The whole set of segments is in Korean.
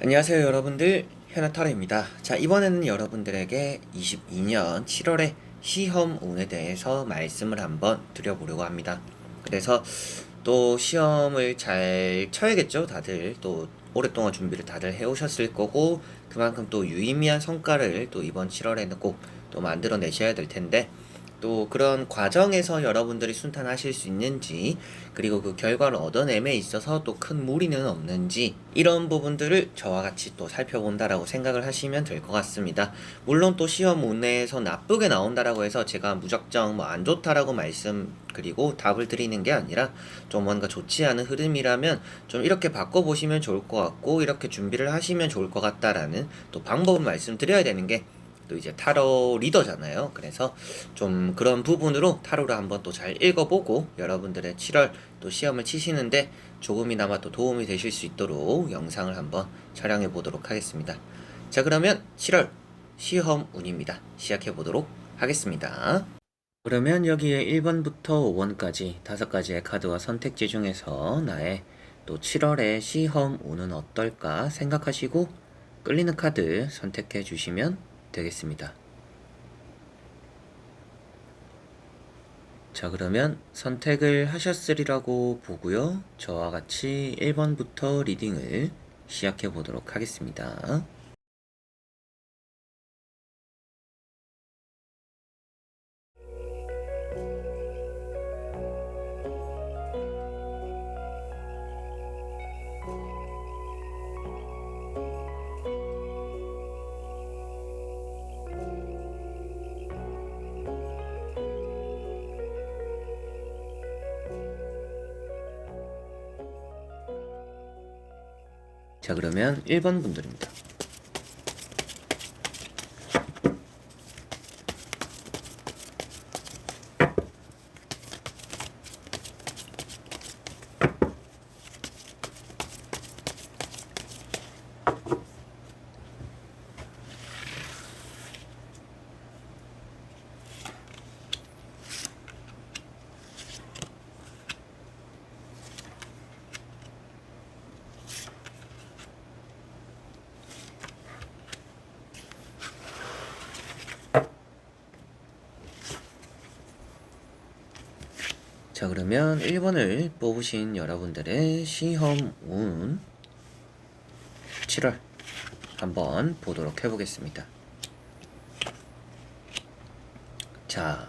안녕하세요 여러분들, 현아타로입니다. 자, 이번에는 여러분들에게 22년 7월의 시험 운에 대해서 말씀을 한번 드려보려고 합니다. 그래서 또 시험을 잘 쳐야겠죠. 다들 또 오랫동안 준비를 다들 해오셨을 거고, 그만큼 또 유의미한 성과를 또 이번 7월에는 꼭 또 만들어내셔야 될 텐데, 또 그런 과정에서 여러분들이 순탄하실 수 있는지, 그리고 그 결과를 얻어냄에 있어서 또 큰 무리는 없는지, 이런 부분들을 저와 같이 또 살펴본다라고 생각을 하시면 될 것 같습니다. 물론 또 시험 운에서 나쁘게 나온다라고 해서 제가 무작정 뭐 안 좋다라고 말씀 그리고 답을 드리는 게 아니라, 좀 뭔가 좋지 않은 흐름이라면 좀 이렇게 바꿔보시면 좋을 것 같고, 이렇게 준비를 하시면 좋을 것 같다라는 또 방법을 말씀드려야 되는 게 또 이제 타로 리더잖아요. 그래서 좀 그런 부분으로 타로를 한번 또 잘 읽어보고 여러분들의 7월 또 시험을 치시는데 조금이나마 또 도움이 되실 수 있도록 영상을 한번 촬영해 보도록 하겠습니다. 자, 그러면 7월 시험 운입니다. 시작해 보도록 하겠습니다. 그러면 여기에 1번부터 5번까지 5가지의 카드와 선택지 중에서 나의 또 7월의 시험 운은 어떨까 생각하시고 끌리는 카드 선택해 주시면 되겠습니다. 자, 그러면 선택을 하셨으리라고 보고요. 저와 같이 1번부터 리딩을 시작해 보도록 하겠습니다. 자, 그러면 1번 분들입니다. 자, 그러면 1번을 뽑으신 여러분들의 시험 운 7월 한번 보도록 해보겠습니다. 자,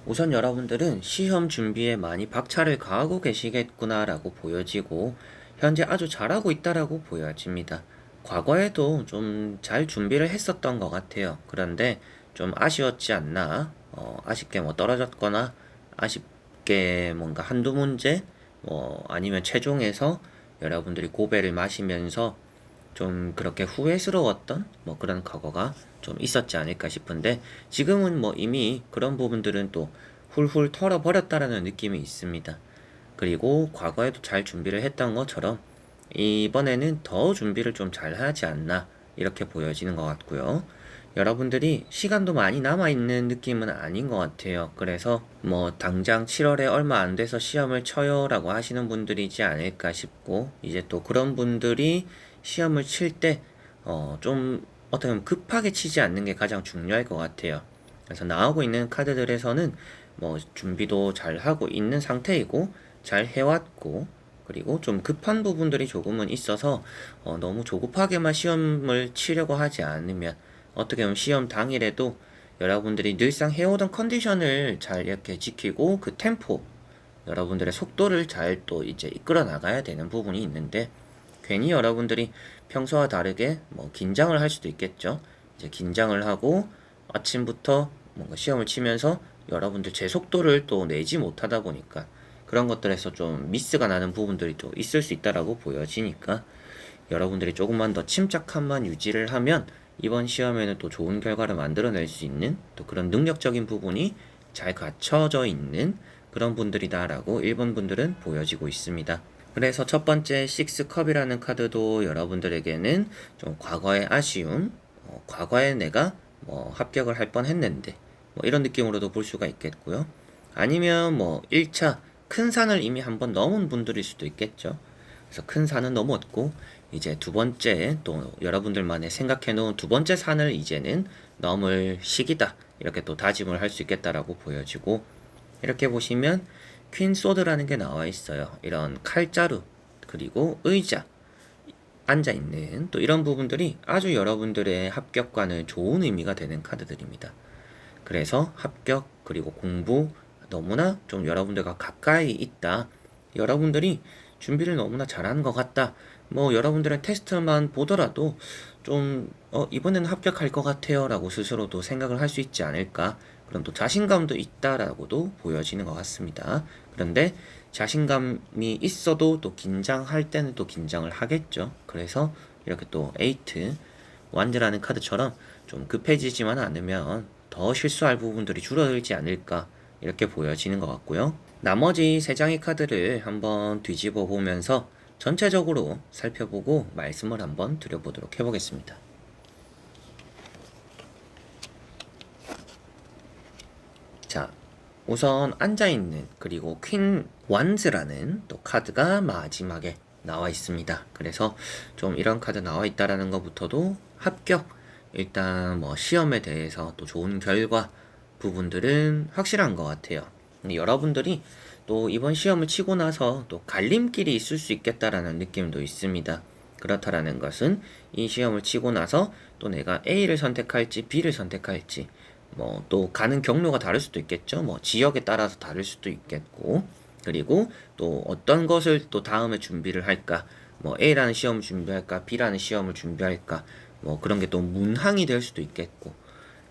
우선 여러분들은 시험 준비에 많이 박차를 가하고 계시겠구나라고 보여지고, 현재 아주 잘하고 있다라고 보여집니다. 과거에도 좀 잘 준비를 했었던 것 같아요. 그런데 좀 아쉬웠지 않나? 아쉽게 뭐 떨어졌거나, 아쉽게 뭔가 한두 문제, 아니면 최종에서 여러분들이 고배를 마시면서 좀 그렇게 후회스러웠던 뭐 그런 과거가 좀 있었지 않을까 싶은데, 지금은 뭐 이미 그런 부분들은 또 훌훌 털어버렸다라는 느낌이 있습니다. 그리고 과거에도 잘 준비를 했던 것처럼 이번에는 더 준비를 좀 잘 하지 않나 이렇게 보여지는 것 같고요. 여러분들이 시간도 많이 남아있는 느낌은 아닌 것 같아요. 그래서 뭐 당장 7월에 얼마 안 돼서 시험을 쳐요 라고 하시는 분들이지 않을까 싶고, 이제 또 그런 분들이 시험을 칠 때 좀 어떻게 보면 급하게 치지 않는 게 가장 중요할 것 같아요. 그래서 나오고 있는 카드들에서는 뭐 준비도 잘 하고 있는 상태이고 잘 해왔고, 그리고 좀 급한 부분들이 조금은 있어서 너무 조급하게만 시험을 치려고 하지 않으면, 어떻게 보면 시험 당일에도 여러분들이 늘상 해오던 컨디션을 잘 이렇게 지키고 그 템포, 여러분들의 속도를 잘 또 이제 이끌어 나가야 되는 부분이 있는데, 괜히 여러분들이 평소와 다르게 뭐 긴장을 할 수도 있겠죠. 이제 긴장을 하고 아침부터 뭔가 시험을 치면서 여러분들 제 속도를 또 내지 못하다 보니까 그런 것들에서 좀 미스가 나는 부분들이 또 있을 수 있다라고 보여지니까, 여러분들이 조금만 더 침착함만 유지를 하면 이번 시험에는 또 좋은 결과를 만들어낼 수 있는 또 그런 능력적인 부분이 잘 갖춰져 있는 그런 분들이다라고 1번 분들은 보여지고 있습니다. 그래서 첫 번째 식스컵이라는 카드도 여러분들에게는 좀 과거의 아쉬움, 과거에 내가 뭐 합격을 할 뻔했는데 뭐 이런 느낌으로도 볼 수가 있겠고요. 아니면 뭐 1차 큰 산을 이미 한번 넘은 분들일 수도 있겠죠. 그래서 큰 산은 넘었고 이제 두 번째 또 여러분들만의 생각해 놓은 두 번째 산을 이제는 넘을 시기다. 이렇게 또 다짐을 할 수 있겠다라고 보여지고 이렇게 보시면 퀸 소드라는 게 나와 있어요. 이런 칼자루 그리고 의자 앉아 있는 또 이런 부분들이 아주 여러분들의 합격과는 좋은 의미가 되는 카드들입니다. 그래서 합격 그리고 공부 너무나 좀 여러분들과 가까이 있다. 여러분들이 준비를 너무나 잘하는 것 같다. 뭐 여러분들의 테스트만 보더라도 좀 이번에는 합격할 것 같아요 라고 스스로도 생각을 할 수 있지 않을까. 그런 또 자신감도 있다라고도 보여지는 것 같습니다. 그런데 자신감이 있어도 또 긴장할 때는 또 긴장을 하겠죠. 그래서 이렇게 또 에이트 완드라는 카드처럼 좀 급해지지만 않으면 더 실수할 부분들이 줄어들지 않을까 이렇게 보여지는 것 같고요. 나머지 세 장의 카드를 한번 뒤집어 보면서 전체적으로 살펴보고 말씀을 한번 드려보도록 해보겠습니다. 자, 우선 앉아있는 그리고 퀸 완즈라는 또 카드가 마지막에 나와 있습니다. 그래서 좀 이런 카드 나와 있다라는 것부터도 합격, 일단 뭐 시험에 대해서 또 좋은 결과 부분들은 확실한 것 같아요. 여러분들이 또 이번 시험을 치고 나서 또 갈림길이 있을 수 있겠다라는 느낌도 있습니다. 그렇다라는 것은 이 시험을 치고 나서 또 내가 A를 선택할지 B를 선택할지 뭐 또 가는 경로가 다를 수도 있겠죠. 뭐 지역에 따라서 다를 수도 있겠고 그리고 또 어떤 것을 또 다음에 준비를 할까 뭐 A라는 시험을 준비할까 B라는 시험을 준비할까 뭐 그런 게 또 문항이 될 수도 있겠고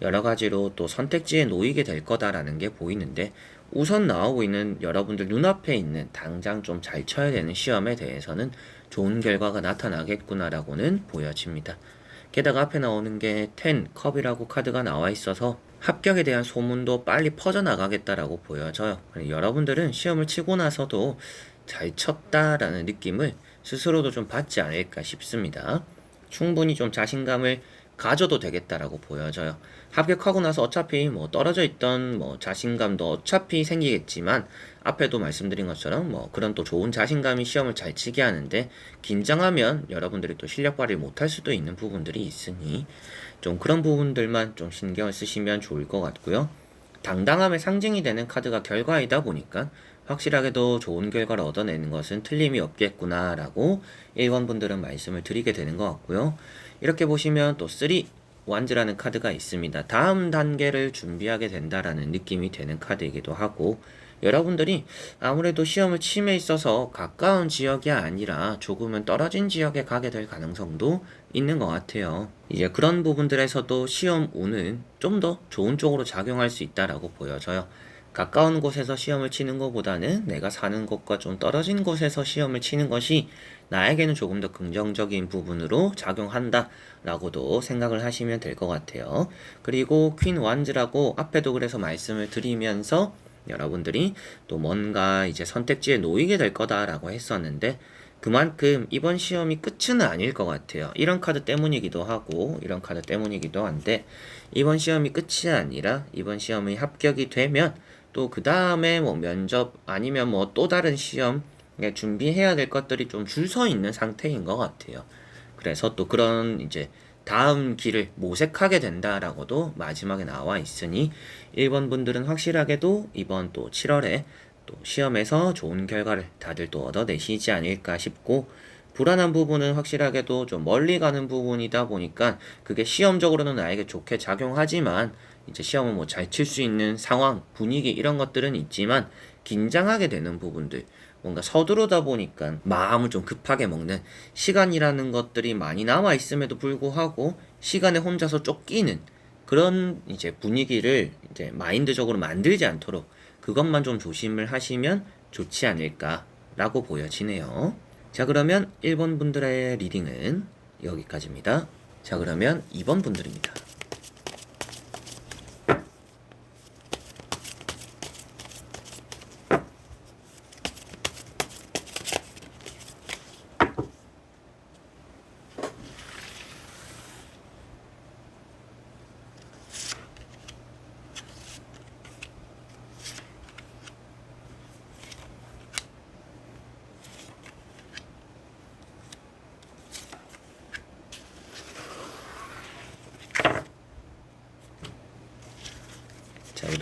여러 가지로 또 선택지에 놓이게 될 거다라는 게 보이는데 우선 나오고 있는 여러분들 눈앞에 있는 당장 좀 잘 쳐야 되는 시험에 대해서는 좋은 결과가 나타나겠구나라고는 보여집니다. 게다가 앞에 나오는 게 10 컵이라고 카드가 나와 있어서 합격에 대한 소문도 빨리 퍼져나가겠다라고 보여져요. 여러분들은 시험을 치고 나서도 잘 쳤다라는 느낌을 스스로도 좀 받지 않을까 싶습니다. 충분히 좀 자신감을 가져도 되겠다라고 보여져요. 합격하고 나서 어차피 뭐 떨어져 있던 뭐 자신감도 어차피 생기겠지만 앞에도 말씀드린 것처럼 뭐 그런 또 좋은 자신감이 시험을 잘 치게 하는데 긴장하면 여러분들이 또 실력 발휘 못할 수도 있는 부분들이 있으니 좀 그런 부분들만 좀 신경을 쓰시면 좋을 것 같고요. 당당함의 상징이 되는 카드가 결과이다 보니까 확실하게도 좋은 결과를 얻어내는 것은 틀림이 없겠구나라고 1번 분들은 말씀을 드리게 되는 것 같고요. 이렇게 보시면 또 3 완즈라는 카드가 있습니다. 다음 단계를 준비하게 된다라는 느낌이 되는 카드이기도 하고 여러분들이 아무래도 시험을 침에 있어서 가까운 지역이 아니라 조금은 떨어진 지역에 가게 될 가능성도 있는 것 같아요. 이제 그런 부분들에서도 시험 운은 좀 더 좋은 쪽으로 작용할 수 있다라고 보여져요. 가까운 곳에서 시험을 치는 것보다는 내가 사는 곳과 좀 떨어진 곳에서 시험을 치는 것이 나에게는 조금 더 긍정적인 부분으로 작용한다 라고도 생각을 하시면 될 것 같아요. 그리고 퀸 완즈라고 앞에도 그래서 말씀을 드리면서 여러분들이 또 뭔가 이제 선택지에 놓이게 될 거다라고 했었는데 그만큼 이번 시험이 끝은 아닐 것 같아요. 이런 카드 때문이기도 하고 이런 카드 때문이기도 한데 이번 시험이 끝이 아니라 이번 시험이 합격이 되면 또 그 다음에 뭐 면접 아니면 뭐 또 다른 시험 준비해야 될 것들이 좀 줄 서 있는 상태인 것 같아요. 그래서 또 그런 이제 다음 길을 모색하게 된다라고도 마지막에 나와 있으니 1번 분들은 확실하게도 이번 또 7월에 또 시험에서 좋은 결과를 다들 또 얻어내시지 않을까 싶고 불안한 부분은 확실하게도 좀 멀리 가는 부분이다 보니까 그게 시험적으로는 나에게 좋게 작용하지만 이제 시험을 뭐 잘 칠 수 있는 상황, 분위기 이런 것들은 있지만 긴장하게 되는 부분들 뭔가 서두르다 보니까 마음을 좀 급하게 먹는 시간이라는 것들이 많이 남아 있음에도 불구하고 시간에 혼자서 쫓기는 그런 이제 분위기를 이제 마인드적으로 만들지 않도록 그것만 좀 조심을 하시면 좋지 않을까라고 보여지네요. 자, 그러면 1번 분들의 리딩은 여기까지입니다. 자, 그러면 2번 분들입니다.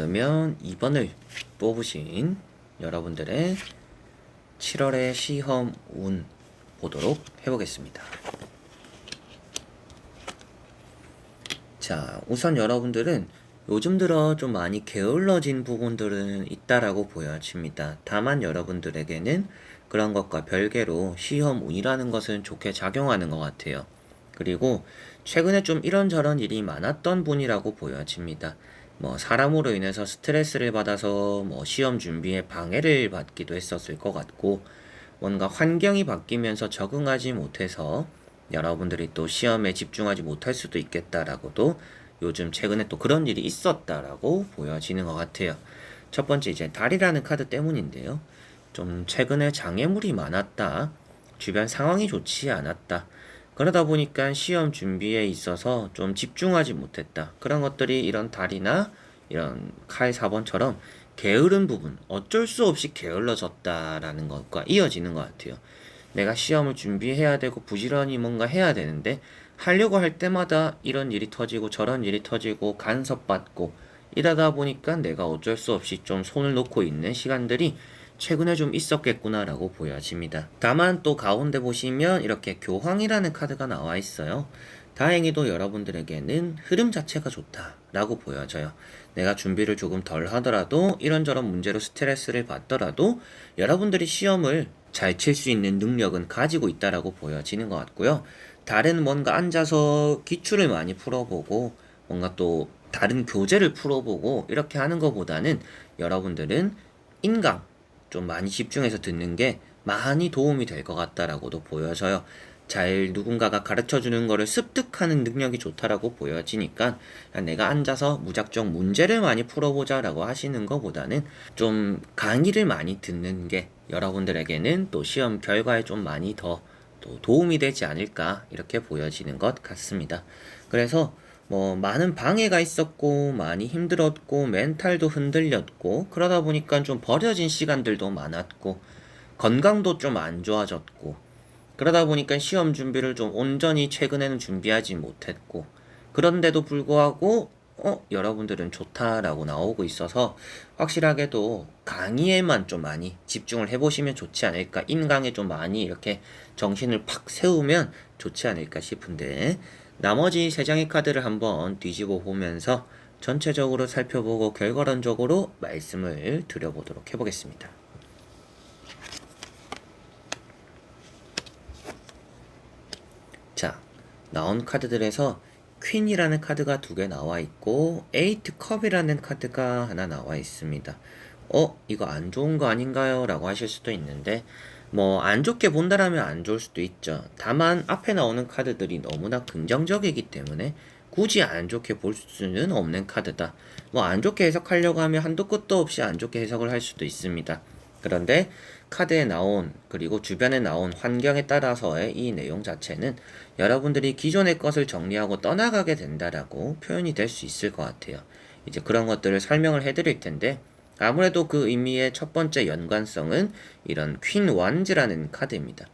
그러면 2번을 뽑으신 여러분들의 7월의 시험 운 보도록 해보겠습니다. 자, 우선 여러분들은 요즘 들어 좀 많이 게을러진 부분들은 있다라고 보여집니다. 다만 여러분들에게는 그런 것과 별개로 시험 운이라는 것은 좋게 작용하는 것 같아요. 그리고 최근에 좀 이런저런 일이 많았던 분이라고 보여집니다. 사람으로 인해서 스트레스를 받아서 시험 준비에 방해를 받기도 했었을 것 같고, 뭔가 환경이 바뀌면서 적응하지 못해서 여러분들이 또 시험에 집중하지 못할 수도 있겠다라고도 요즘 최근에 또 그런 일이 있었다라고 보여지는 것 같아요. 첫 번째 이제 달이라는 카드 때문인데요. 좀 최근에 장애물이 많았다. 주변 상황이 좋지 않았다. 그러다 보니까 시험 준비에 있어서 좀 집중하지 못했다. 그런 것들이 이런 달이나 이런 칼 4번처럼 게으른 부분, 어쩔 수 없이 게을러졌다라는 것과 이어지는 것 같아요. 내가 시험을 준비해야 되고 부지런히 뭔가 해야 되는데 하려고 할 때마다 이런 일이 터지고 저런 일이 터지고 간섭받고 이러다 보니까 내가 어쩔 수 없이 좀 손을 놓고 있는 시간들이 최근에 좀 있었겠구나라고 보여집니다. 다만 또 가운데 보시면 이렇게 교황이라는 카드가 나와 있어요. 다행히도 여러분들에게는 흐름 자체가 좋다라고 보여져요. 내가 준비를 조금 덜 하더라도 이런저런 문제로 스트레스를 받더라도 여러분들이 시험을 잘 칠 수 있는 능력은 가지고 있다라고 보여지는 것 같고요. 다른 뭔가 앉아서 기출을 많이 풀어보고 뭔가 또 다른 교재를 풀어보고 이렇게 하는 것보다는 여러분들은 인강 좀 많이 집중해서 듣는 게 많이 도움이 될 것 같다라고도 보여져요. 잘 누군가가 가르쳐 주는 거를 습득하는 능력이 좋다라고 보여지니까 내가 앉아서 무작정 문제를 많이 풀어보자라고 하시는 것보다는 좀 강의를 많이 듣는 게 여러분들에게는 또 시험 결과에 좀 많이 더 또 도움이 되지 않을까 이렇게 보여지는 것 같습니다. 그래서 많은 방해가 있었고 많이 힘들었고 멘탈도 흔들렸고 그러다 보니까 좀 버려진 시간들도 많았고 건강도 좀 안 좋아졌고 그러다 보니까 시험 준비를 좀 온전히 최근에는 준비하지 못했고 그런데도 불구하고 여러분들은 좋다라고 나오고 있어서 확실하게도 강의에만 좀 많이 집중을 해보시면 좋지 않을까, 인강에 좀 많이 이렇게 정신을 팍 세우면 좋지 않을까 싶은데 나머지 세 장의 카드를 한번 뒤집어 보면서 전체적으로 살펴보고 결과론적으로 말씀을 드려보도록 해보겠습니다. 자, 나온 카드들에서 퀸이라는 카드가 2개 나와 있고 에이트 컵이라는 카드가 하나 나와 있습니다. 이거 안 좋은 거 아닌가요? 라고 하실 수도 있는데 안 좋게 본다라면 안 좋을 수도 있죠. 다만 앞에 나오는 카드들이 너무나 긍정적이기 때문에 굳이 안 좋게 볼 수는 없는 카드다. 안 좋게 해석하려고 하면 한도 끝도 없이 안 좋게 해석을 할 수도 있습니다. 그런데 카드에 나온 그리고 주변에 나온 환경에 따라서의 이 내용 자체는 여러분들이 기존의 것을 정리하고 떠나가게 된다라고 표현이 될 수 있을 것 같아요. 이제 그런 것들을 설명을 해드릴 텐데 아무래도 그 의미의 첫 번째 연관성은 이런 퀸 완즈라는 카드입니다.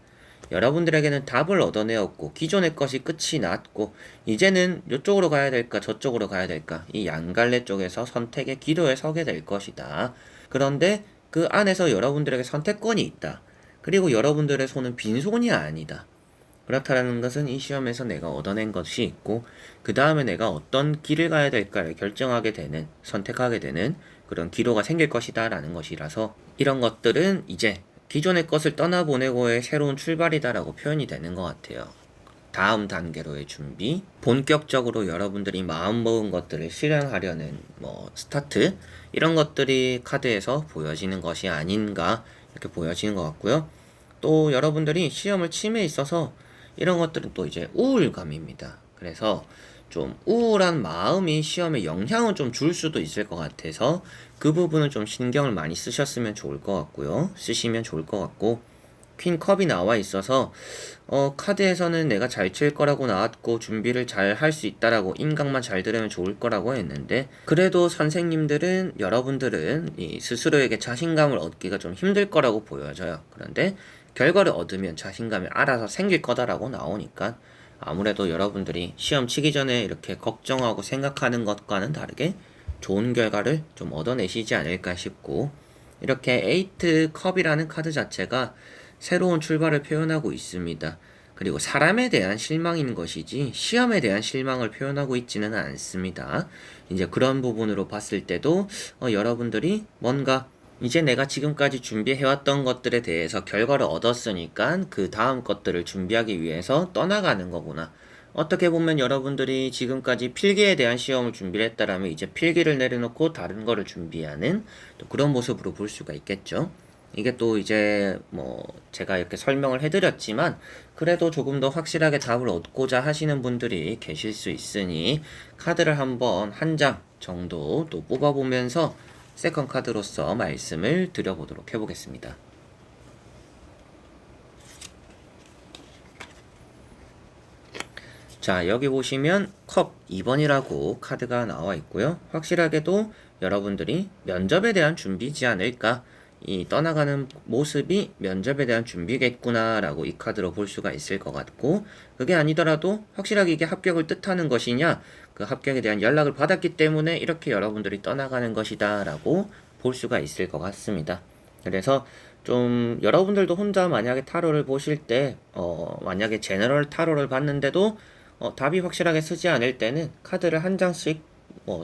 여러분들에게는 답을 얻어내었고 기존의 것이 끝이 났고 이제는 이쪽으로 가야 될까 저쪽으로 가야 될까 이 양갈래 쪽에서 선택의 기로에 서게 될 것이다. 그런데 그 안에서 여러분들에게 선택권이 있다. 그리고 여러분들의 손은 빈손이 아니다. 그렇다는 것은 이 시험에서 내가 얻어낸 것이 있고 그 다음에 내가 어떤 길을 가야 될까를 결정하게 되는, 선택하게 되는 그런 기로가 생길 것이다 라는 것이라서 이런 것들은 이제 기존의 것을 떠나보내고의 새로운 출발이다라고 표현이 되는 것 같아요. 다음 단계로의 준비, 본격적으로 여러분들이 마음먹은 것들을 실행하려는 스타트, 이런 것들이 카드에서 보여지는 것이 아닌가 이렇게 보여지는 것 같고요. 또 여러분들이 시험을 침해 있어서 이런 것들은 또 이제 우울감입니다. 그래서 좀 우울한 마음이 시험에 영향을 좀 줄 수도 있을 것 같아서 그 부분은 좀 신경을 많이 쓰셨으면 좋을 것 같고요. 쓰시면 좋을 것 같고 퀸 컵이 나와 있어서 카드에서는 내가 잘 칠 거라고 나왔고 준비를 잘 할 수 있다라고 인강만 잘 들으면 좋을 거라고 했는데 그래도 선생님들은 여러분들은 이 스스로에게 자신감을 얻기가 좀 힘들 거라고 보여져요. 그런데 결과를 얻으면 자신감이 알아서 생길 거다라고 나오니까 아무래도 여러분들이 시험 치기 전에 이렇게 걱정하고 생각하는 것과는 다르게 좋은 결과를 좀 얻어내시지 않을까 싶고, 이렇게 에이트 컵이라는 카드 자체가 새로운 출발을 표현하고 있습니다. 그리고 사람에 대한 실망인 것이지 시험에 대한 실망을 표현하고 있지는 않습니다. 이제 그런 부분으로 봤을 때도 여러분들이 뭔가 이제 내가 지금까지 준비해왔던 것들에 대해서 결과를 얻었으니까 그 다음 것들을 준비하기 위해서 떠나가는 거구나. 어떻게 보면 여러분들이 지금까지 필기에 대한 시험을 준비를 했다라면 이제 필기를 내려놓고 다른 거를 준비하는 또 그런 모습으로 볼 수가 있겠죠. 이게 또 이제 뭐 제가 이렇게 설명을 해드렸지만 그래도 조금 더 확실하게 답을 얻고자 하시는 분들이 계실 수 있으니 카드를 한번 한 장 정도 또 뽑아보면서 세컨 카드로서 말씀을 드려보도록 해보겠습니다. 자, 여기 보시면 컵 2번이라고 카드가 나와 있고요. 확실하게도 여러분들이 면접에 대한 준비지 않을까, 이 떠나가는 모습이 면접에 대한 준비겠구나 라고 이 카드로 볼 수가 있을 것 같고, 그게 아니더라도 확실하게 이게 합격을 뜻하는 것이냐, 그 합격에 대한 연락을 받았기 때문에 이렇게 여러분들이 떠나가는 것이다 라고 볼 수가 있을 것 같습니다. 그래서 좀 여러분들도 혼자 만약에 타로를 보실 때 만약에 제너럴 타로를 봤는데도 답이 확실하게 쓰지 않을 때는 카드를 한 장씩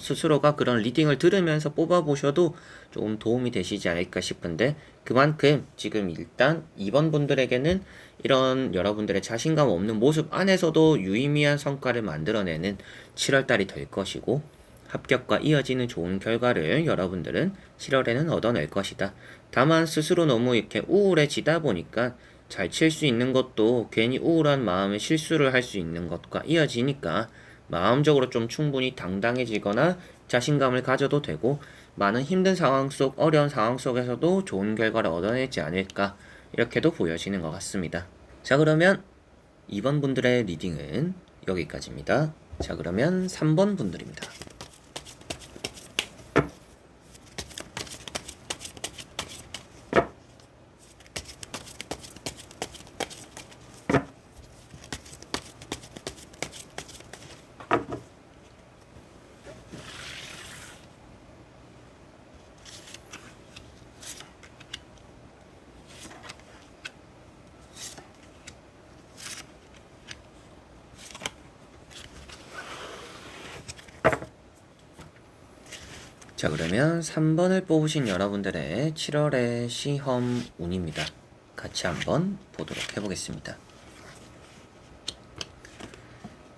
스스로가 그런 리딩을 들으면서 뽑아보셔도 좀 도움이 되시지 않을까 싶은데, 그만큼 지금 일단 2번 분들에게는 이런 여러분들의 자신감 없는 모습 안에서도 유의미한 성과를 만들어내는 7월달이 될 것이고, 합격과 이어지는 좋은 결과를 여러분들은 7월에는 얻어낼 것이다. 다만 스스로 너무 이렇게 우울해지다 보니까 잘 칠 수 있는 것도 괜히 우울한 마음에 실수를 할 수 있는 것과 이어지니까 마음적으로 좀 충분히 당당해지거나 자신감을 가져도 되고, 많은 힘든 상황 속, 어려운 상황 속에서도 좋은 결과를 얻어내지 않을까, 이렇게도 보여지는 것 같습니다. 자, 그러면 2번 분들의 리딩은 여기까지입니다. 자, 그러면 3번 분들입니다. 자, 그러면 3번을 뽑으신 여러분들의 7월의 시험 운입니다. 같이 한번 보도록 해보겠습니다.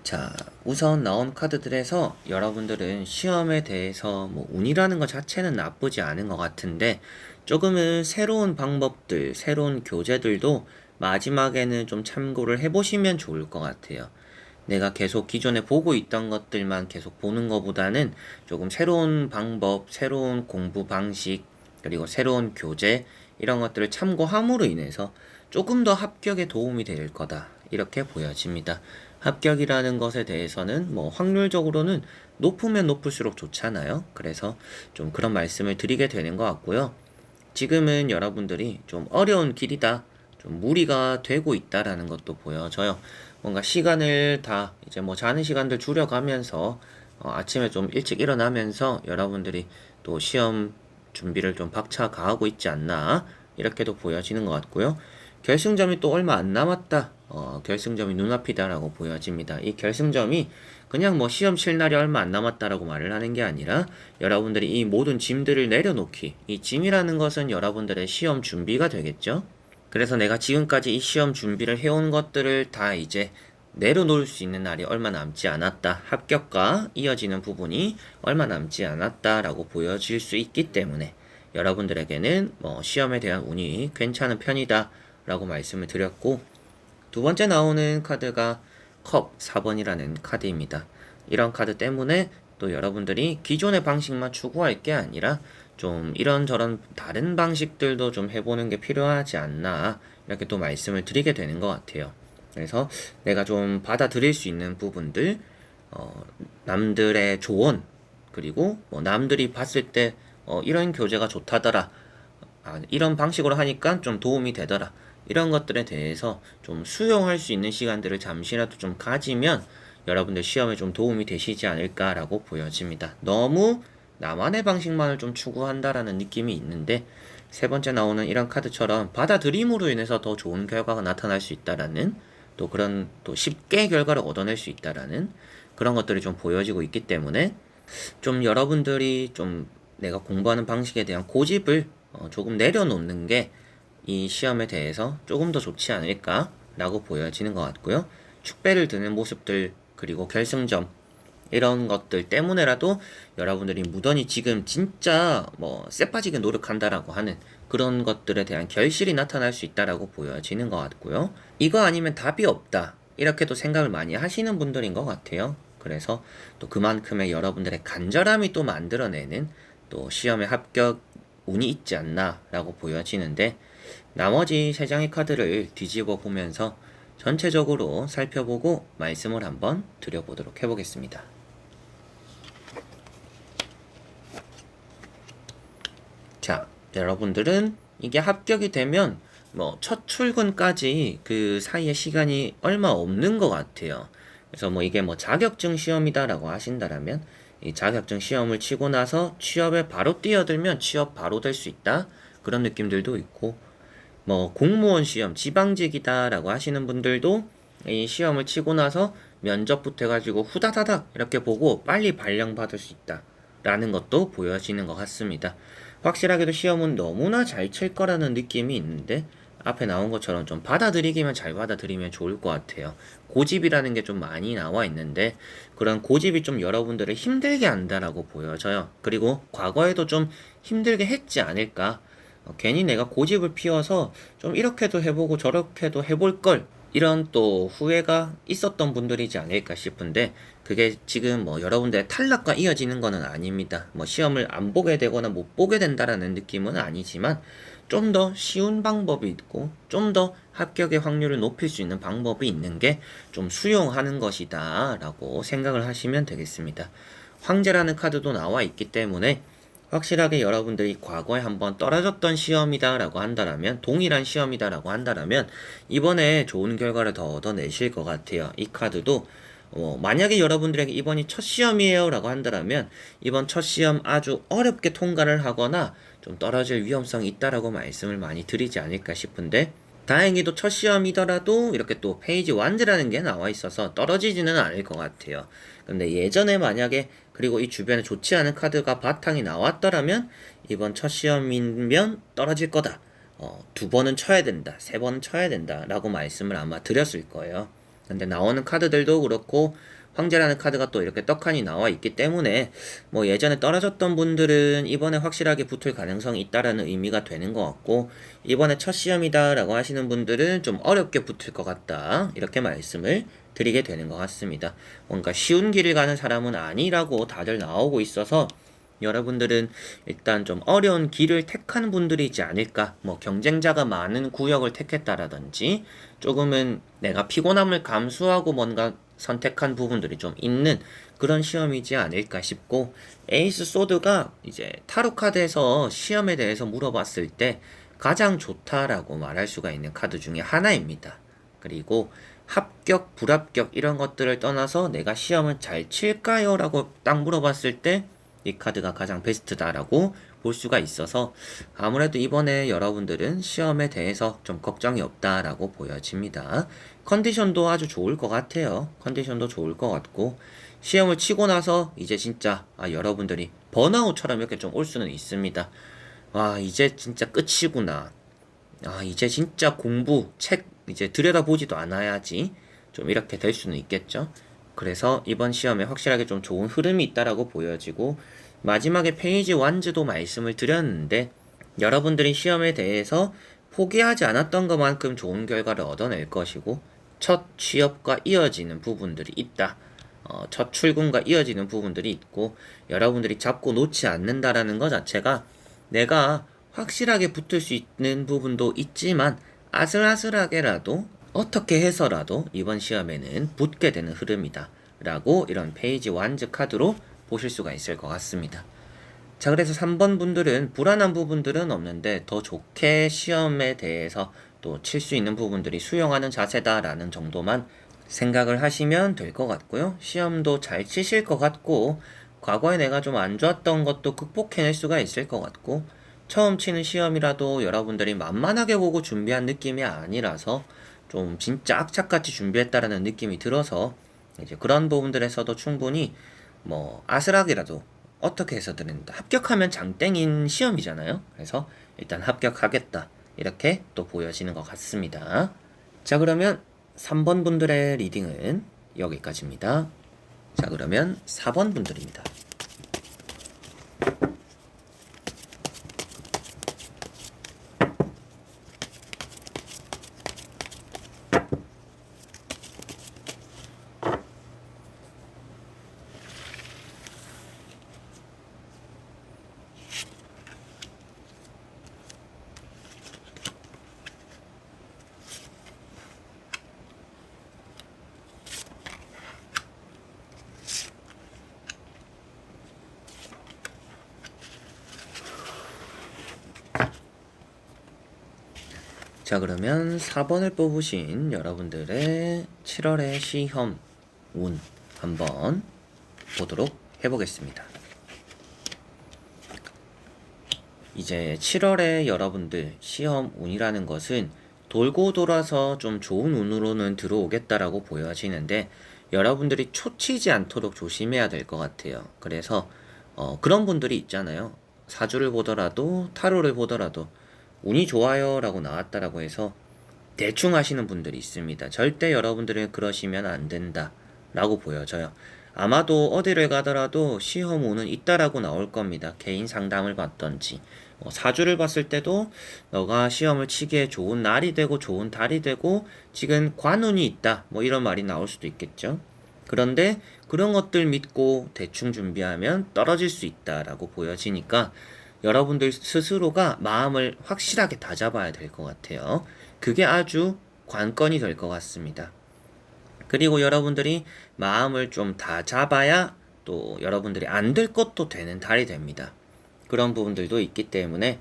자, 우선 나온 카드들에서 여러분들은 시험에 대해서 뭐 운이라는 것 자체는 나쁘지 않은 것 같은데, 조금은 새로운 방법들, 새로운 교재들도 마지막에는 좀 참고를 해보시면 좋을 것 같아요. 내가 계속 기존에 보고 있던 것들만 계속 보는 것보다는 조금 새로운 방법, 새로운 공부 방식, 그리고 새로운 교재, 이런 것들을 참고함으로 인해서 조금 더 합격에 도움이 될 거다, 이렇게 보여집니다. 합격이라는 것에 대해서는 뭐 확률적으로는 높으면 높을수록 좋잖아요. 그래서 좀 그런 말씀을 드리게 되는 것 같고요. 지금은 여러분들이 좀 어려운 길이다, 좀 무리가 되고 있다라는 것도 보여져요. 뭔가 시간을 다 이제 뭐 자는 시간들 줄여가면서 아침에 좀 일찍 일어나면서 여러분들이 또 시험 준비를 좀 박차 가하고 있지 않나, 이렇게도 보여지는 것 같고요. 결승점이 또 얼마 안 남았다, 결승점이 눈앞이다라고 보여집니다. 이 결승점이 그냥 뭐 시험 칠 날이 얼마 안 남았다라고 말을 하는 게 아니라, 여러분들이 이 모든 짐들을 내려놓기, 이 짐이라는 것은 여러분들의 시험 준비가 되겠죠. 그래서 내가 지금까지 이 시험 준비를 해온 것들을 다 이제 내려놓을 수 있는 날이 얼마 남지 않았다, 합격과 이어지는 부분이 얼마 남지 않았다라고 보여질 수 있기 때문에 여러분들에게는 뭐 시험에 대한 운이 괜찮은 편이다 라고 말씀을 드렸고, 두 번째 나오는 카드가 컵 4번이라는 카드입니다. 이런 카드 때문에 또 여러분들이 기존의 방식만 추구할 게 아니라 좀 이런저런 다른 방식들도 좀 해보는 게 필요하지 않나, 이렇게 또 말씀을 드리게 되는 것 같아요. 그래서 내가 좀 받아들일 수 있는 부분들, 남들의 조언, 그리고 뭐 남들이 봤을 때 이런 교재가 좋다더라, 이런 방식으로 하니까 좀 도움이 되더라, 이런 것들에 대해서 좀 수용할 수 있는 시간들을 잠시라도 좀 가지면 여러분들 시험에 좀 도움이 되시지 않을까라고 보여집니다. 너무 나만의 방식만을 좀 추구한다라는 느낌이 있는데, 세 번째 나오는 이런 카드처럼 받아들임으로 인해서 더 좋은 결과가 나타날 수 있다라는, 또 그런 또 쉽게 결과를 얻어낼 수 있다라는 그런 것들이 좀 보여지고 있기 때문에, 좀 여러분들이 좀 내가 공부하는 방식에 대한 고집을 조금 내려놓는 게 이 시험에 대해서 조금 더 좋지 않을까라고 보여지는 것 같고요. 축배를 드는 모습들, 그리고 결승점, 이런 것들 때문에라도 여러분들이 무던히 지금 진짜 쎄 빠지게 노력한다라고 하는 그런 것들에 대한 결실이 나타날 수 있다라고 보여지는 것 같고요. 이거 아니면 답이 없다, 이렇게도 생각을 많이 하시는 분들인 것 같아요. 그래서 또 그만큼의 여러분들의 간절함이 또 만들어내는 또 시험의 합격 운이 있지 않나라고 보여지는데, 나머지 세 장의 카드를 뒤집어 보면서 전체적으로 살펴보고 말씀을 한번 드려보도록 해보겠습니다. 자, 여러분들은 이게 합격이 되면 첫 출근까지 그 사이에 시간이 얼마 없는 것 같아요. 그래서 이게 자격증 시험이다라고 하신다라면, 이 자격증 시험을 치고 나서 취업에 바로 뛰어들면 취업 바로 될 수 있다, 그런 느낌들도 있고, 공무원 시험 지방직이다라고 하시는 분들도 이 시험을 치고 나서 면접부터 해가지고 후다다닥 이렇게 보고 빨리 발령받을 수 있다라는 것도 보여지는 것 같습니다. 확실하게도 시험은 너무나 잘 칠 거라는 느낌이 있는데, 앞에 나온 것처럼 좀 받아들이기만 잘 받아들이면 좋을 것 같아요. 고집이라는 게 좀 많이 나와 있는데, 그런 고집이 좀 여러분들을 힘들게 한다라고 보여져요. 그리고 과거에도 좀 힘들게 했지 않을까. 괜히 내가 고집을 피워서 좀 이렇게도 해보고 저렇게도 해볼 걸, 이런 또 후회가 있었던 분들이지 않을까 싶은데, 그게 지금 여러분들의 탈락과 이어지는 거는 아닙니다. 시험을 안 보게 되거나 못 보게 된다라는 느낌은 아니지만, 좀 더 쉬운 방법이 있고 좀 더 합격의 확률을 높일 수 있는 방법이 있는 게 좀 수용하는 것이다 라고 생각을 하시면 되겠습니다. 황제라는 카드도 나와 있기 때문에, 확실하게 여러분들이 과거에 한번 떨어졌던 시험이다 라고 한다라면, 동일한 시험이다 라고 한다라면 이번에 좋은 결과를 더 얻어내실 것 같아요. 이 카드도 만약에 여러분들에게 이번이 첫 시험이에요 라고 한다라면, 이번 첫 시험 아주 어렵게 통과를 하거나 좀 떨어질 위험성이 있다라고 말씀을 많이 드리지 않을까 싶은데, 다행히도 첫 시험이더라도 이렇게 또 페이지 완즈라는 게 나와 있어서 떨어지지는 않을 것 같아요. 근데 예전에 만약에, 그리고 이 주변에 좋지 않은 카드가 바탕이 나왔더라면 이번 첫 시험이면 떨어질 거다, 두 번은 쳐야 된다, 세 번은 쳐야 된다 라고 말씀을 아마 드렸을 거예요. 근데 나오는 카드들도 그렇고 황제라는 카드가 또 이렇게 떡하니 나와 있기 때문에, 예전에 떨어졌던 분들은 이번에 확실하게 붙을 가능성이 있다라는 의미가 되는 것 같고, 이번에 첫 시험이다 라고 하시는 분들은 좀 어렵게 붙을 것 같다, 이렇게 말씀을 드리게 되는 것 같습니다. 뭔가 쉬운 길을 가는 사람은 아니라고 다들 나오고 있어서, 여러분들은 일단 좀 어려운 길을 택하는 분들이지 않을까. 경쟁자가 많은 구역을 택했다라든지, 조금은 내가 피곤함을 감수하고 뭔가 선택한 부분들이 좀 있는 그런 시험이지 않을까 싶고, 에이스 소드가 이제 타로 카드에서 시험에 대해서 물어봤을 때 가장 좋다라고 말할 수가 있는 카드 중에 하나입니다. 그리고 합격, 불합격 이런 것들을 떠나서 내가 시험을 잘 칠까요? 라고 딱 물어봤을 때 이 카드가 가장 베스트다라고 볼 수가 있어서, 아무래도 이번에 여러분들은 시험에 대해서 좀 걱정이 없다라고 보여집니다. 컨디션도 아주 좋을 것 같아요. 컨디션도 좋을 것 같고, 시험을 치고 나서 이제 진짜 여러분들이 번아웃처럼 이렇게 좀 올 수는 있습니다. 이제 진짜 끝이구나. 이제 진짜 공부, 책 이제 들여다보지도 않아야지, 좀 이렇게 될 수는 있겠죠. 그래서 이번 시험에 확실하게 좀 좋은 흐름이 있다라고 보여지고, 마지막에 페이지 완즈도 말씀을 드렸는데, 여러분들이 시험에 대해서 포기하지 않았던 것만큼 좋은 결과를 얻어낼 것이고, 첫 취업과 이어지는 부분들이 있다. 첫 출근과 이어지는 부분들이 있고, 여러분들이 잡고 놓지 않는다라는 것 자체가 내가 확실하게 붙을 수 있는 부분도 있지만 아슬아슬하게라도 어떻게 해서라도 이번 시험에는 붙게 되는 흐름이다 라고, 이런 페이지 완즈 카드로 보실 수가 있을 것 같습니다. 자, 그래서 3번 분들은 불안한 부분들은 없는데 더 좋게 시험에 대해서 또 칠 수 있는 부분들이 수용하는 자세다라는 정도만 생각을 하시면 될 것 같고요. 시험도 잘 치실 것 같고, 과거에 내가 좀 안 좋았던 것도 극복해낼 수가 있을 것 같고, 처음 치는 시험이라도 여러분들이 만만하게 보고 준비한 느낌이 아니라서 좀 진짜 악착같이 준비했다라는 느낌이 들어서 이제 그런 부분들에서도 충분히 뭐 아슬하게라도 어떻게 해서든 합격하면 장땡인 시험이잖아요. 그래서 일단 합격하겠다 이렇게 또 보여지는 것 같습니다. 자, 그러면 3번 분들의 리딩은 여기까지입니다. 자, 그러면 4번 분들입니다. 자, 그러면 4번을 뽑으신 여러분들의 7월의 시험 운 한번 보도록 해보겠습니다. 이제 7월에 여러분들 시험 운이라는 것은 돌고 돌아서 좀 좋은 운으로는 들어오겠다라고 보여지는데, 여러분들이 초치지 않도록 조심해야 될 것 같아요. 그래서 그런 분들이 있잖아요. 사주를 보더라도 타로를 보더라도 운이 좋아요 라고 나왔다라고 해서 대충 하시는 분들이 있습니다. 절대 여러분들은 그러시면 안 된다 라고 보여져요. 아마도 어디를 가더라도 시험 운은 있다라고 나올 겁니다. 개인 상담을 받던지 사주를 봤을 때도 너가 시험을 치기에 좋은 날이 되고 좋은 달이 되고 지금 관운이 있다 뭐 이런 말이 나올 수도 있겠죠. 그런데 그런 것들 믿고 대충 준비하면 떨어질 수 있다라고 보여지니까 여러분들 스스로가 마음을 확실하게 다잡아야 될 것 같아요. 그게 아주 관건이 될 것 같습니다. 그리고 여러분들이 마음을 좀 다잡아야 또 여러분들이 안 될 것도 되는 달이 됩니다. 그런 부분들도 있기 때문에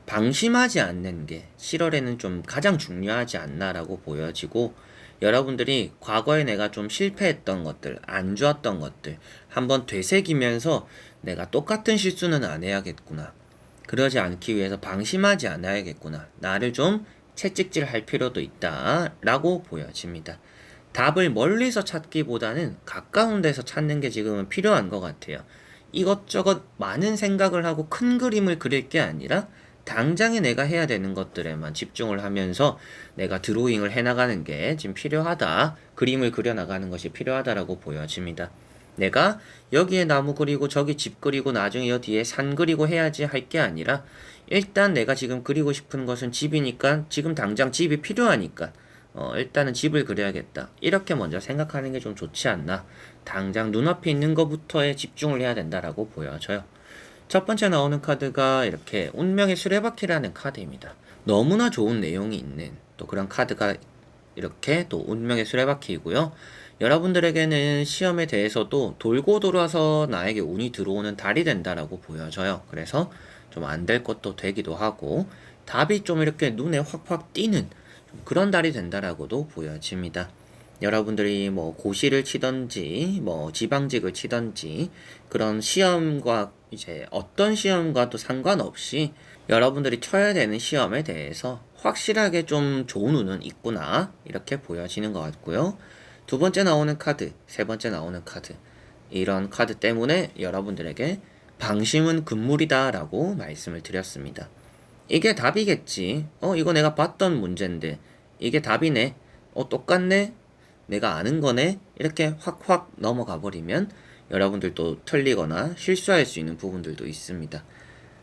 방심하지 않는 게 7월에는 좀 가장 중요하지 않나라고 보여지고, 여러분들이 과거에 내가 좀 실패했던 것들, 안 좋았던 것들 한번 되새기면서 내가 똑같은 실수는 안 해야겠구나, 그러지 않기 위해서 방심하지 않아야겠구나, 나를 좀 채찍질할 필요도 있다 라고 보여집니다. 답을 멀리서 찾기보다는 가까운 데서 찾는 게 지금은 필요한 것 같아요. 이것저것 많은 생각을 하고 큰 그림을 그릴 게 아니라 당장에 내가 해야 되는 것들에만 집중을 하면서 내가 드로잉을 해나가는 게 지금 필요하다. 그림을 그려나가는 것이 필요하다라고 보여집니다. 내가 여기에 나무 그리고 저기 집 그리고 나중에 여 뒤에 산 그리고 해야지 할 게 아니라, 일단 내가 지금 그리고 싶은 것은 집이니까 지금 당장 집이 필요하니까 일단은 집을 그려야겠다, 이렇게 먼저 생각하는 게 좀 좋지 않나. 당장 눈앞에 있는 것부터에 집중을 해야 된다라고 보여져요. 첫 번째 나오는 카드가 이렇게 운명의 수레바퀴라는 카드입니다. 너무나 좋은 내용이 있는 또 그런 카드가 이렇게 또 운명의 수레바퀴이고요. 여러분들에게는 시험에 대해서도 돌고 돌아서 나에게 운이 들어오는 달이 된다라고 보여져요. 그래서 좀 안 될 것도 되기도 하고 답이 좀 이렇게 눈에 확확 띄는 그런 달이 된다라고도 보여집니다. 여러분들이 뭐 고시를 치던지 뭐 지방직을 치던지 그런 시험과 이제 어떤 시험과도 상관없이 여러분들이 쳐야 되는 시험에 대해서 확실하게 좀 좋은 운은 있구나, 이렇게 보여지는 것 같고요. 두 번째 나오는 카드, 세 번째 나오는 카드, 이런 카드 때문에 여러분들에게 방심은 금물이다 라고 말씀을 드렸습니다. 이게 답이겠지. 이거 내가 봤던 문제인데 이게 답이네. 똑같네. 내가 아는 거네. 이렇게 확확 넘어가 버리면 여러분들도 틀리거나 실수할 수 있는 부분들도 있습니다.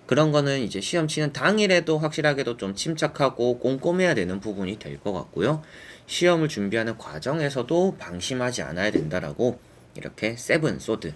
그런 거는 이제 시험 치는 당일에도 확실하게도 좀 침착하고 꼼꼼해야 되는 부분이 될 것 같고요. 시험을 준비하는 과정에서도 방심하지 않아야 된다라고 이렇게 세븐 소드,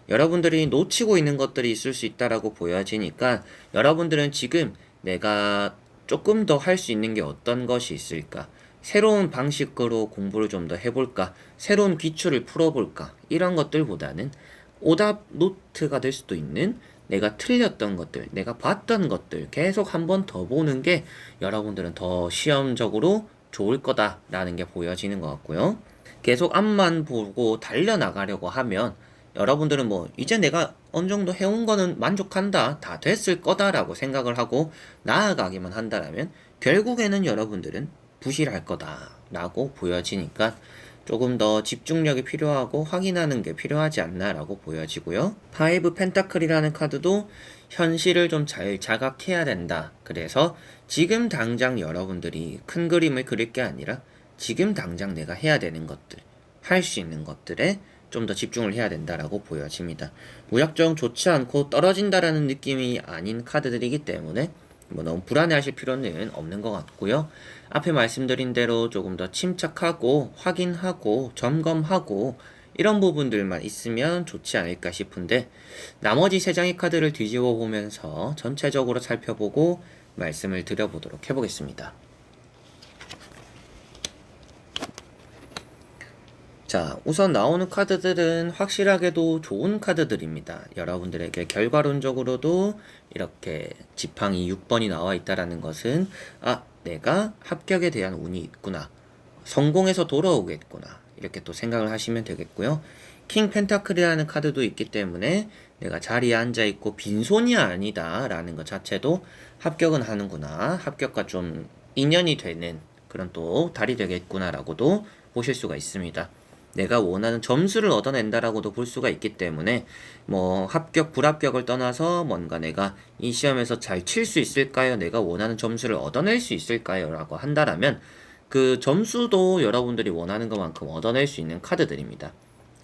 여러분들이 놓치고 있는 것들이 있을 수 있다라고 보여지니까 여러분들은 지금 내가 조금 더 할 수 있는 게 어떤 것이 있을까? 새로운 방식으로 공부를 좀 더 해볼까? 새로운 기출을 풀어볼까? 이런 것들보다는 오답 노트가 될 수도 있는 내가 틀렸던 것들, 내가 봤던 것들 계속 한 번 더 보는 게 여러분들은 더 시험적으로 좋을 거다라는 게 보여지는 것 같고요. 계속 앞만 보고 달려나가려고 하면 여러분들은 뭐 이제 내가 어느 정도 해온 거는 만족한다, 다 됐을 거다라고 생각을 하고 나아가기만 한다라면 결국에는 여러분들은 부실할 거다라고 보여지니까 조금 더 집중력이 필요하고 확인하는 게 필요하지 않나라고 보여지고요. 파이브 펜타클이라는 카드도 현실을 좀 잘 자각해야 된다. 그래서 지금 당장 여러분들이 큰 그림을 그릴 게 아니라 지금 당장 내가 해야 되는 것들, 할 수 있는 것들에 좀 더 집중을 해야 된다라고 보여집니다. 무작정 좋지 않고 떨어진다라는 느낌이 아닌 카드들이기 때문에 뭐 너무 불안해하실 필요는 없는 것 같고요. 앞에 말씀드린 대로 조금 더 침착하고 확인하고 점검하고 이런 부분들만 있으면 좋지 않을까 싶은데 나머지 세 장의 카드를 뒤집어 보면서 전체적으로 살펴보고 말씀을 드려보도록 해보겠습니다. 자, 우선 나오는 카드들은 확실하게도 좋은 카드들입니다. 여러분들에게 결과론적으로도 이렇게 지팡이 6번이 나와 있다라는 것은 내가 합격에 대한 운이 있구나. 성공해서 돌아오겠구나. 이렇게 또 생각을 하시면 되겠고요. 킹 펜타클이라는 카드도 있기 때문에 내가 자리에 앉아있고 빈손이 아니다 라는 것 자체도 합격은 하는구나. 합격과 좀 인연이 되는 그런 또 달이 되겠구나 라고도 보실 수가 있습니다. 내가 원하는 점수를 얻어낸다라고도 볼 수가 있기 때문에 뭐 합격 불합격을 떠나서 뭔가 내가 이 시험에서 잘 칠 수 있을까요? 내가 원하는 점수를 얻어낼 수 있을까요? 라고 한다라면 그 점수도 여러분들이 원하는 것만큼 얻어낼 수 있는 카드들입니다.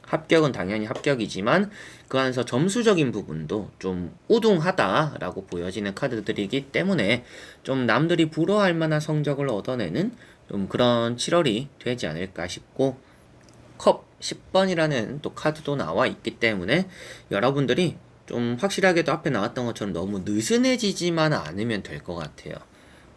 합격은 당연히 합격이지만 그 안에서 점수적인 부분도 좀 우등하다라고 보여지는 카드들이기 때문에 좀 남들이 부러워할 만한 성적을 얻어내는 좀 그런 7월이 되지 않을까 싶고 컵 10번이라는 또 카드도 나와 있기 때문에 여러분들이 좀 확실하게도 앞에 나왔던 것처럼 너무 느슨해지지만 않으면 될 것 같아요.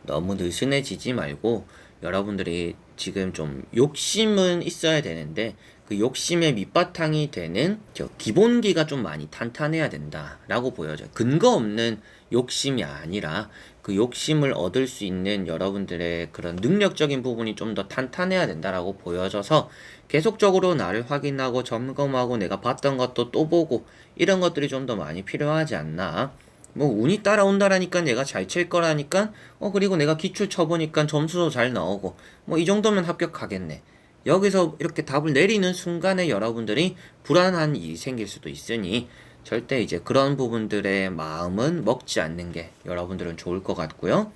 너무 느슨해지지 말고 여러분들이 지금 좀 욕심은 있어야 되는데 그 욕심의 밑바탕이 되는 기본기가 좀 많이 탄탄해야 된다라고 보여져요. 근거 없는 욕심이 아니라 그 욕심을 얻을 수 있는 여러분들의 그런 능력적인 부분이 좀 더 탄탄해야 된다라고 보여져서 계속적으로 나를 확인하고 점검하고 내가 봤던 것도 또 보고 이런 것들이 좀 더 많이 필요하지 않나. 뭐 운이 따라온다라니까 내가 잘 칠 거라니까 그리고 내가 기출 쳐보니까 점수도 잘 나오고 뭐 이 정도면 합격하겠네. 여기서 이렇게 답을 내리는 순간에 여러분들이 불안한 일이 생길 수도 있으니 절대 이제 그런 부분들의 마음은 먹지 않는 게 여러분들은 좋을 것 같고요.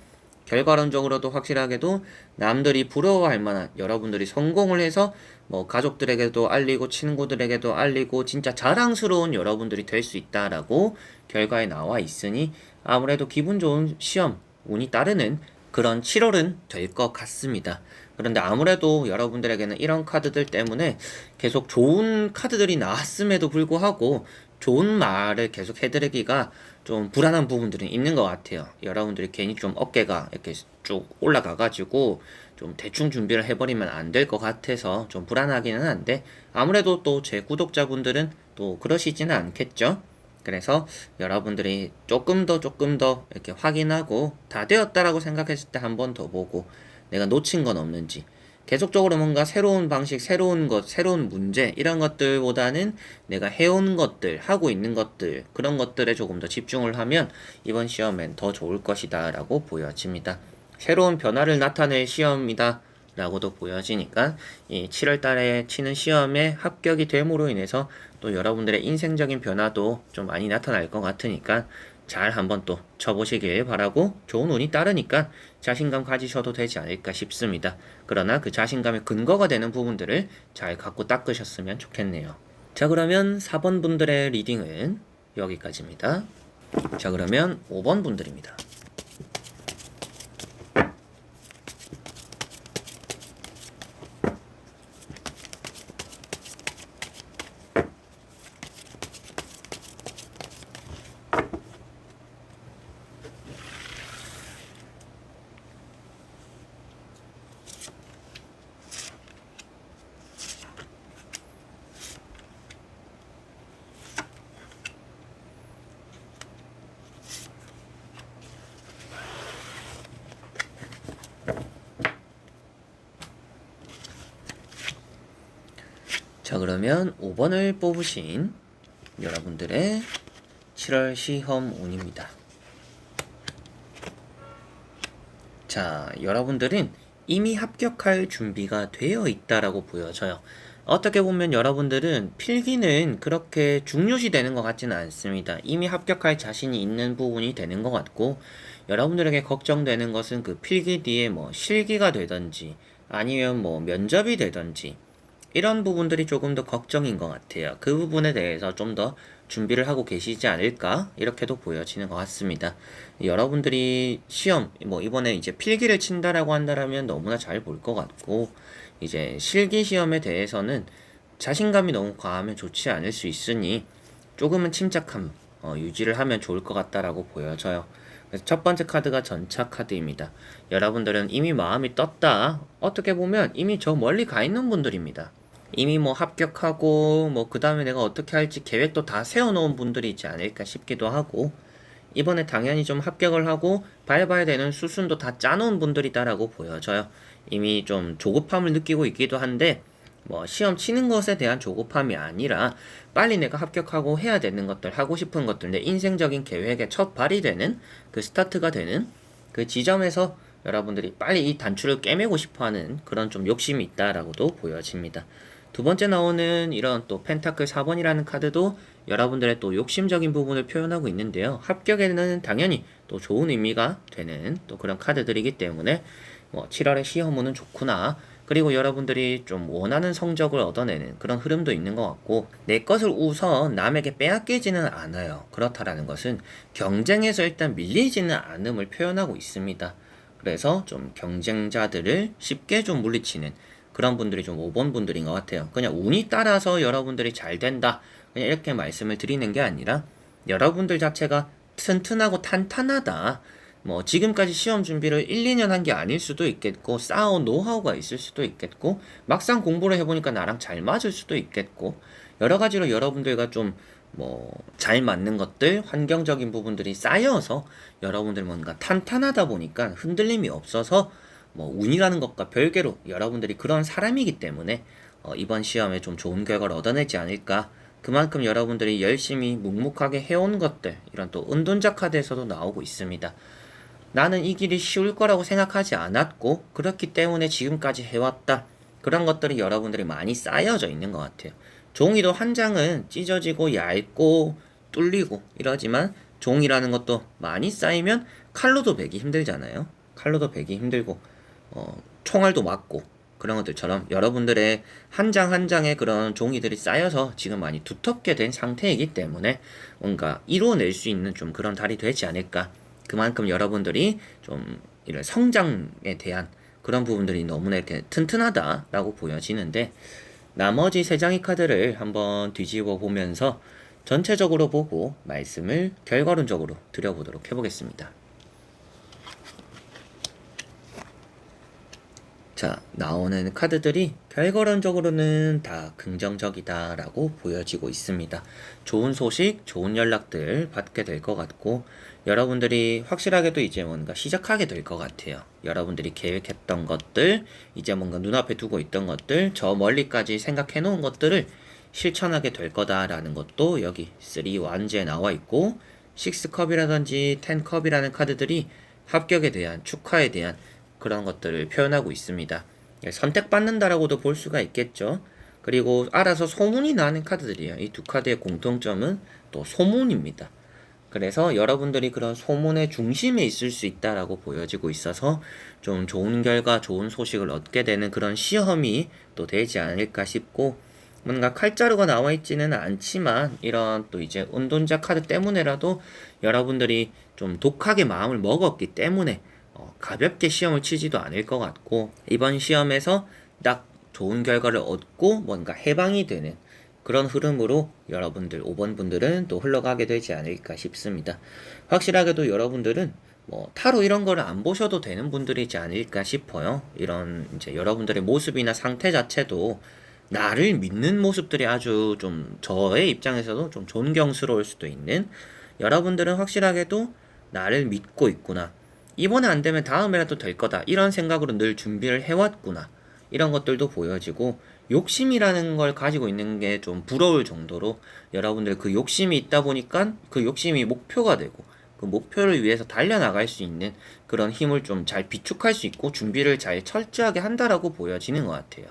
결과론적으로도 확실하게도 남들이 부러워할 만한 여러분들이 성공을 해서 뭐 가족들에게도 알리고 친구들에게도 알리고 진짜 자랑스러운 여러분들이 될 수 있다라고 결과에 나와 있으니 아무래도 기분 좋은 시험, 운이 따르는 그런 7월은 될 것 같습니다. 그런데 아무래도 여러분들에게는 이런 카드들 때문에 계속 좋은 카드들이 나왔음에도 불구하고 좋은 말을 계속 해드리기가 좀 불안한 부분들은 있는 것 같아요. 여러분들이 괜히 좀 어깨가 이렇게 쭉 올라가가지고 좀 대충 준비를 해버리면 안 될 것 같아서 좀 불안하기는 한데 아무래도 또 제 구독자분들은 또 그러시지는 않겠죠? 그래서 여러분들이 조금 더 이렇게 확인하고 다 되었다라고 생각했을 때 한 번 더 보고 내가 놓친 건 없는지 계속적으로 뭔가 새로운 방식, 새로운 것, 새로운 문제 이런 것들보다는 내가 해온 것들, 하고 있는 것들 그런 것들에 조금 더 집중을 하면 이번 시험엔 더 좋을 것이다 라고 보여집니다. 새로운 변화를 나타낼 시험이다 라고도 보여지니까 이 7월 달에 치는 시험에 합격이 됨으로 인해서 또 여러분들의 인생적인 변화도 좀 많이 나타날 것 같으니까 잘 한번 또 쳐보시길 바라고 좋은 운이 따르니까 자신감 가지셔도 되지 않을까 싶습니다. 그러나 그 자신감의 근거가 되는 부분들을 잘 갖고 닦으셨으면 좋겠네요. 자, 그러면 4번 분들의 리딩은 여기까지입니다. 자, 그러면 5번 분들입니다. 자, 그러면 5번을 뽑으신 여러분들의 7월 시험 운입니다. 자, 여러분들은 이미 합격할 준비가 되어 있다라고 보여져요. 어떻게 보면 여러분들은 필기는 그렇게 중요시 되는 것 같지는 않습니다. 이미 합격할 자신이 있는 부분이 되는 것 같고, 여러분들에게 걱정되는 것은 그 필기 뒤에 뭐 실기가 되든지 아니면 뭐 면접이 되든지 이런 부분들이 조금 더 걱정인 것 같아요. 그 부분에 대해서 좀 더 준비를 하고 계시지 않을까? 이렇게도 보여지는 것 같습니다. 여러분들이 시험, 뭐 이번에 이제 필기를 친다라고 한다라면 너무나 잘 볼 것 같고, 이제 실기 시험에 대해서는 자신감이 너무 과하면 좋지 않을 수 있으니 조금은 침착함 유지를 하면 좋을 것 같다라고 보여져요. 그래서 첫 번째 카드가 전차 카드입니다. 여러분들은 이미 마음이 떴다. 어떻게 보면 이미 저 멀리 가 있는 분들입니다. 이미 뭐 합격하고 뭐 그 다음에 내가 어떻게 할지 계획도 다 세워놓은 분들이지 않을까 싶기도 하고, 이번에 당연히 좀 합격을 하고 밟아야 되는 수순도 다 짜놓은 분들이다라고 보여져요. 이미 좀 조급함을 느끼고 있기도 한데, 뭐 시험 치는 것에 대한 조급함이 아니라 빨리 내가 합격하고 해야 되는 것들, 하고 싶은 것들, 내 인생적인 계획의 첫 발이 되는 그 스타트가 되는 그 지점에서 여러분들이 빨리 이 단추를 깨매고 싶어하는 그런 좀 욕심이 있다라고도 보여집니다. 두 번째 나오는 이런 또 펜타클 4번이라는 카드도 여러분들의 또 욕심적인 부분을 표현하고 있는데요. 합격에는 당연히 또 좋은 의미가 되는 또 그런 카드들이기 때문에 뭐 7월의 시험운은 좋구나. 그리고 여러분들이 좀 원하는 성적을 얻어내는 그런 흐름도 있는 것 같고, 내 것을 우선 남에게 빼앗기지는 않아요. 그렇다라는 것은 경쟁에서 일단 밀리지는 않음을 표현하고 있습니다. 그래서 좀 경쟁자들을 쉽게 좀 물리치는 그런 분들이 좀 5번 분들인 것 같아요. 그냥 운이 따라서 여러분들이 잘 된다, 그냥 이렇게 말씀을 드리는 게 아니라 여러분들 자체가 튼튼하고 탄탄하다. 뭐 지금까지 시험 준비를 1, 2년 한 게 아닐 수도 있겠고, 쌓아온 노하우가 있을 수도 있겠고, 막상 공부를 해보니까 나랑 잘 맞을 수도 있겠고, 여러 가지로 여러분들과 좀 뭐 잘 맞는 것들, 환경적인 부분들이 쌓여서 여러분들 뭔가 탄탄하다 보니까 흔들림이 없어서 뭐 운이라는 것과 별개로 여러분들이 그런 사람이기 때문에 이번 시험에 좀 좋은 결과를 얻어내지 않을까. 그만큼 여러분들이 열심히 묵묵하게 해온 것들, 이런 또 은둔자 카드에서도 나오고 있습니다. 나는 이 길이 쉬울 거라고 생각하지 않았고 그렇기 때문에 지금까지 해왔다. 그런 것들이 여러분들이 많이 쌓여져 있는 것 같아요. 종이도 한 장은 찢어지고 얇고 뚫리고 이러지만, 종이라는 것도 많이 쌓이면 칼로도 베기 힘들잖아요. 칼로도 베기 힘들고 총알도 맞고 그런 것들처럼 여러분들의 한 장 한 장의 그런 종이들이 쌓여서 지금 많이 두텁게 된 상태이기 때문에 뭔가 이루어낼 수 있는 좀 그런 달이 되지 않을까. 그만큼 여러분들이 좀 이런 성장에 대한 그런 부분들이 너무나 이렇게 튼튼하다라고 보여지는데, 나머지 세 장의 카드를 한번 뒤집어 보면서 전체적으로 보고 말씀을 결과론적으로 드려보도록 해보겠습니다. 자, 나오는 카드들이 결과론적으로는 다 긍정적이다라고 보여지고 있습니다. 좋은 소식, 좋은 연락들 받게 될 것 같고, 여러분들이 확실하게도 이제 뭔가 시작하게 될 것 같아요. 여러분들이 계획했던 것들, 이제 뭔가 눈앞에 두고 있던 것들, 저 멀리까지 생각해 놓은 것들을 실천하게 될 거다라는 것도 여기 3 완즈에 나와 있고, 6컵이라든지 10컵이라는 카드들이 합격에 대한, 축하에 대한 그런 것들을 표현하고 있습니다. 선택받는다라고도 볼 수가 있겠죠. 그리고 알아서 소문이 나는 카드들이에요. 이 두 카드의 공통점은 또 소문입니다. 그래서 여러분들이 그런 소문의 중심에 있을 수 있다라고 보여지고 있어서 좀 좋은 결과, 좋은 소식을 얻게 되는 그런 시험이 또 되지 않을까 싶고, 뭔가 칼자루가 나와 있지는 않지만 이런 또 이제 운동자 카드 때문에라도 여러분들이 좀 독하게 마음을 먹었기 때문에 가볍게 시험을 치지도 않을 것 같고, 이번 시험에서 딱 좋은 결과를 얻고 뭔가 해방이 되는 그런 흐름으로 여러분들 5번 분들은 또 흘러가게 되지 않을까 싶습니다. 확실하게도 여러분들은 뭐 타로 이런 거를 안 보셔도 되는 분들이지 않을까 싶어요. 이런 이제 여러분들의 모습이나 상태 자체도 나를 믿는 모습들이 아주 좀 저의 입장에서도 좀 존경스러울 수도 있는, 여러분들은 확실하게도 나를 믿고 있구나, 이번에 안 되면 다음에라도 될 거다, 이런 생각으로 늘 준비를 해왔구나, 이런 것들도 보여지고, 욕심이라는 걸 가지고 있는 게 좀 부러울 정도로 여러분들 그 욕심이 있다 보니까 그 욕심이 목표가 되고 그 목표를 위해서 달려나갈 수 있는 그런 힘을 좀 잘 비축할 수 있고 준비를 잘 철저하게 한다라고 보여지는 것 같아요.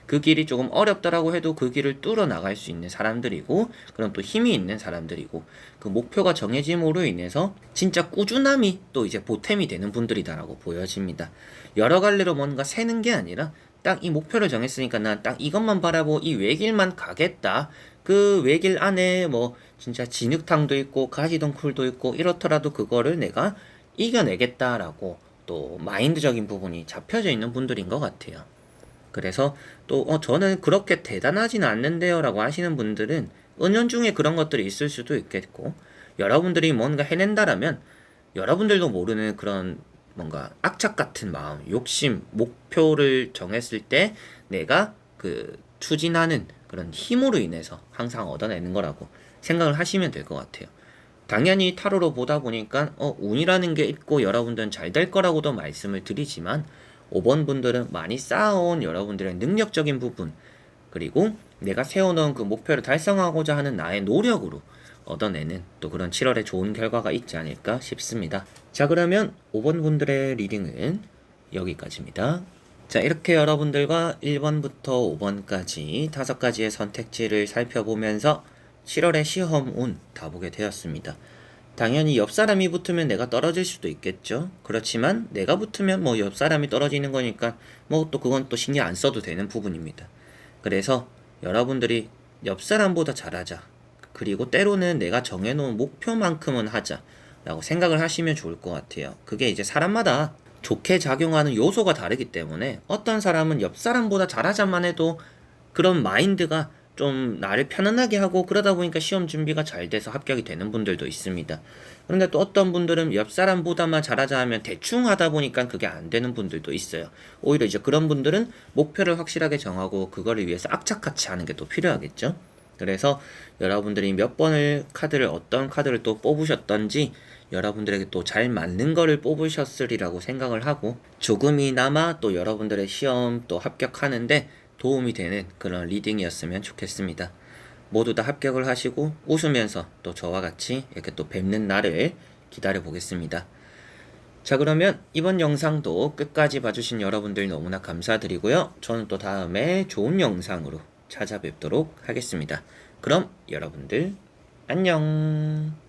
그 길이 조금 어렵다라고 해도 그 길을 뚫어 나갈 수 있는 사람들이고 그런 또 힘이 있는 사람들이고 그 목표가 정해짐으로 인해서 진짜 꾸준함이 또 이제 보탬이 되는 분들이다라고 보여집니다. 여러 갈래로 뭔가 새는 게 아니라 딱 이 목표를 정했으니까 난 딱 이것만 바라보고 이 외길만 가겠다. 그 외길 안에 뭐 진짜 진흙탕도 있고 가시덩굴도 있고 이렇더라도 그거를 내가 이겨내겠다라고 또 마인드적인 부분이 잡혀져 있는 분들인 것 같아요. 그래서 또 저는 그렇게 대단하진 않는데요 라고 하시는 분들은 은연중에 그런 것들이 있을 수도 있겠고 여러분들이 뭔가 해낸다라면 여러분들도 모르는 그런 뭔가 악착 같은 마음, 욕심, 목표를 정했을 때 내가 그 추진하는 그런 힘으로 인해서 항상 얻어내는 거라고 생각을 하시면 될 것 같아요. 당연히 타로로 보다 보니까 운이라는 게 있고 여러분들은 잘 될 거라고도 말씀을 드리지만 5번 분들은 많이 쌓아온 여러분들의 능력적인 부분 그리고 내가 세워놓은 그 목표를 달성하고자 하는 나의 노력으로 얻어내는 또 그런 7월에 좋은 결과가 있지 않을까 싶습니다. 자, 그러면 5번 분들의 리딩은 여기까지입니다. 자, 이렇게 여러분들과 1번부터 5번까지 5가지의 선택지를 살펴보면서 7월의 시험 운 다 보게 되었습니다. 당연히 옆 사람이 붙으면 내가 떨어질 수도 있겠죠. 그렇지만 내가 붙으면 뭐 옆 사람이 떨어지는 거니까 뭐 또 그건 또 신경 안 써도 되는 부분입니다. 그래서 여러분들이 옆 사람보다 잘하자. 그리고 때로는 내가 정해놓은 목표만큼은 하자. 라고 생각을 하시면 좋을 것 같아요. 그게 이제 사람마다 좋게 작용하는 요소가 다르기 때문에 어떤 사람은 옆 사람보다 잘하자만 해도 그런 마인드가 좀 나를 편안하게 하고 그러다 보니까 시험 준비가 잘 돼서 합격이 되는 분들도 있습니다. 그런데 또 어떤 분들은 옆 사람보다만 잘하자 하면 대충 하다 보니까 그게 안 되는 분들도 있어요. 오히려 이제 그런 분들은 목표를 확실하게 정하고 그거를 위해서 악착같이 하는 게 또 필요하겠죠. 그래서 여러분들이 몇 번을 카드를 어떤 카드를 또 뽑으셨던지 여러분들에게 또 잘 맞는 거를 뽑으셨으리라고 생각을 하고 조금이나마 또 여러분들의 시험 또 합격하는데 도움이 되는 그런 리딩이었으면 좋겠습니다. 모두 다 합격을 하시고 웃으면서 또 저와 같이 이렇게 또 뵙는 날을 기다려 보겠습니다. 자, 그러면 이번 영상도 끝까지 봐주신 여러분들 너무나 감사드리고요. 저는 또 다음에 좋은 영상으로 찾아뵙도록 하겠습니다. 그럼 여러분들 안녕.